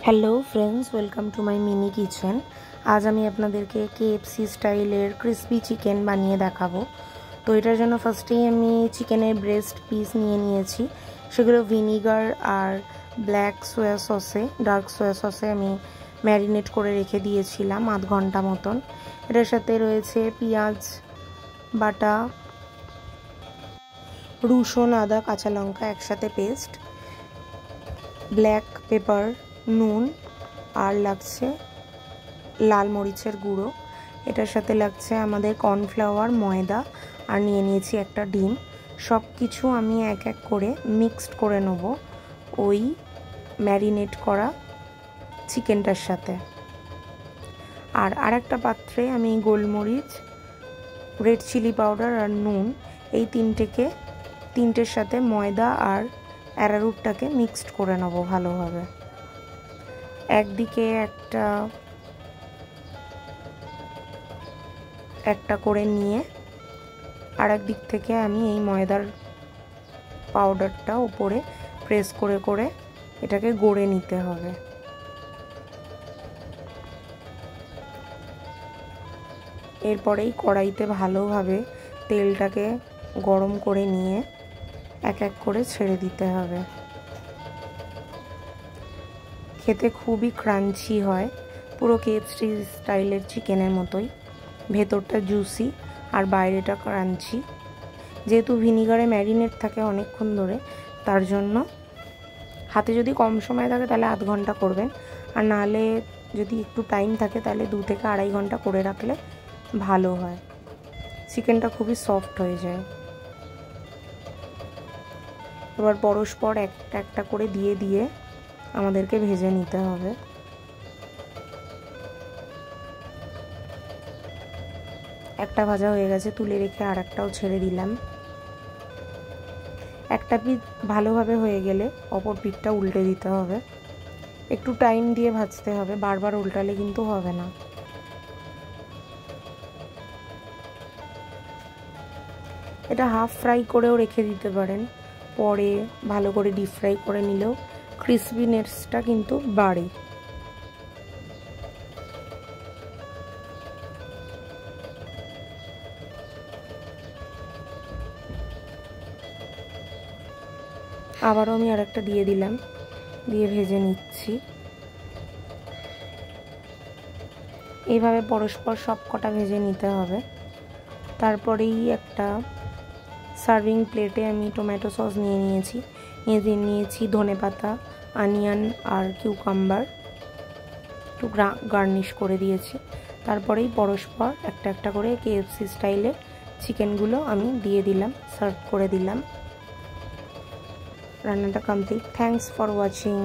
Hello friends, welcome to my mini kitchen. আজ আমি আপনাদেরকে কেএফসি স্টাইলের ক্রিসপি চিকেন বানিয়ে দেখাবো। তো এটার জন্য ফার্স্টেই আমি চিকেনের ব্রেস্ট পিস নিয়ে নিয়েছি। সেগুলো ভিনিগার আর ব্ল্যাক সোয়া সসে, ডার্ক সোয়া সসে আমি ম্যারিনেট করে রেখে দিয়েছিলাম আধ ঘন্টা মতন। এটার সাথে রয়েছে পেঁয়াজ বাটা, রসুন, আদা, কাঁচা লঙ্কা একসাথে পেস্ট, ব্ল্যাক পেপার, নুন, আর লাগছে লাল মরিচের গুঁড়ো। এটার সাথে লাগছে আমাদের কর্নফ্লাওয়ার, ময়দা, আর নিয়ে নিয়েছি একটা ডিম। সব কিছু আমি এক এক করে মিক্সড করে নেব ওই ম্যারিনেট করা চিকেনটার সাথে। আর আরেকটা পাত্রে আমি গোলমরিচ, রেড চিলি পাউডার আর নুন এই তিনটের সাথে ময়দা আর অ্যারারুটটাকে মিক্সড করে নেব ভালোভাবে। একদিকে একটা করে নিয়ে আর এক দিক থেকে আমি এই ময়দার পাউডারটা উপরে প্রেস করে করে এটাকে গড়ে নিতে হবে। এরপরেই কড়াইতে ভালোভাবে তেলটাকে গরম করে নিয়ে এক এক করে ছেড়ে দিতে হবে। খেতে খুবই ক্রাঞ্চি হয়, পুরো কেএফসি স্টাইলের চিকেনের মতোই। ভেতরটা জুসি আর বাইরেটা ক্রাঞ্চি। যেহেতু ভিনিগারে ম্যারিনেট থাকে অনেকক্ষণ ধরে, তার জন্য হাতে যদি কম সময় থাকে তাহলে আধ ঘন্টা করবেন, আর নাহলে যদি একটু টাইম থাকে তাহলে 2 থেকে আড়াই ঘন্টা করে রাখলে ভালো হয়। চিকেনটা খুবই সফট হয়ে যায়। এবার পরস্পর একটা একটা করে দিয়ে দিয়ে আমাদেরকে ভেজে নিতে হবে। একটা ভাজা হয়ে গেছে, তুলে রেখে আর একটাও ছেড়ে দিলাম। একটা পিঠ ভালোভাবে হয়ে গেলে অপর পিঠটা উল্টে দিতে হবে। একটু টাইম দিয়ে ভাজতে হবে, বারবার উল্টালে কিন্তু হবে না। এটা হাফ ফ্রাই করেও রেখে দিতে পারেন, পরে ভালো করে ডিপ ফ্রাই করে নিলেও ক্রিসপিনেসটা কিন্তু বাড়ে। আবারও আমি আরেকটা দিয়ে দিলাম, দিয়ে ভেজে নিচ্ছি। এইভাবে পরস্পর সব কটা ভেজে নিতে হবে। তারপরেই একটা সার্ভিং প্লেটে আমি টমেটো সস নিয়ে নিয়েছি ধনেপাতা, অনিয়ন আর কিউকাম্বার একটু গার্নিশ করে দিয়েছি। তারপরেই পরস্পর একটা একটা করে কেএফসি স্টাইলে চিকেনগুলো আমি দিয়ে দিলাম, সার্ভ করে দিলাম। রান্নাটা কমপ্লিট। Thanks for watching.